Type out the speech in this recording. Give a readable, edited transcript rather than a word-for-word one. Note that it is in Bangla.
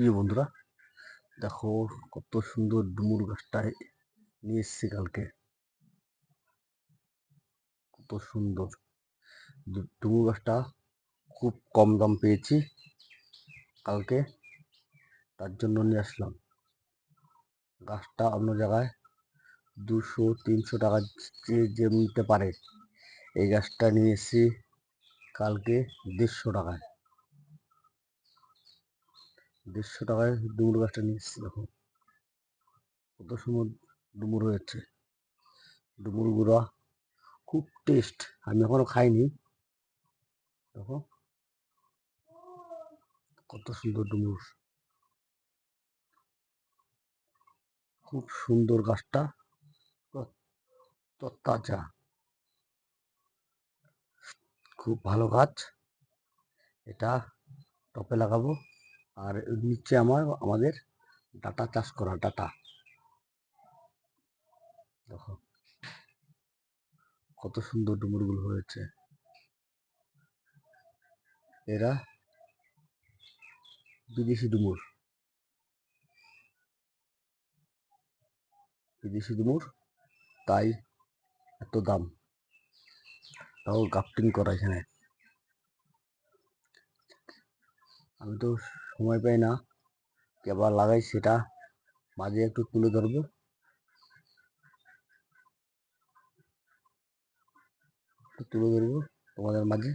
প্রিয় বন্ধুরা, দেখো কত সুন্দর ডুমুর গাছটায় নিয়ে এসেছি কালকে। কত সুন্দর ডুমুর গাছটা খুব কম দাম পেয়েছি কালকে, তার জন্য নিয়ে আসলাম। গাছটা অন্য জায়গায় 200-300 টাকা যে নিতে পারে, এই গাছটা নিয়ে এসেছি কালকে 150 টাকায়। 150 টাকায় ডুমুর গাছটা নিয়ে এসেছি। দেখো কত সুন্দর ডুমুর হয়েছে। ডুমুর গুঁড়া খুব টেস্ট, আমি এখনো খাইনি। দেখো কত সুন্দর ডুমুর, খুব সুন্দর গাছটা, তরতাজা, খুব ভালো গাছ। এটা টপে লাগাবো। আর নিচে আমাদের ডাটা চাষ করা, ডাটা দেখো কত সুন্দর ডুমুরগুলো হয়েছে। এরা বিদেশি ডুমুর, তাই এত দাম। তাও গ্রাফটিং করা এখানে। আমি তো সময় পাই না, কেবল লাগাই, সেটা মাঝে একটু তুলে ধরবো, তোমাদের মাঝে।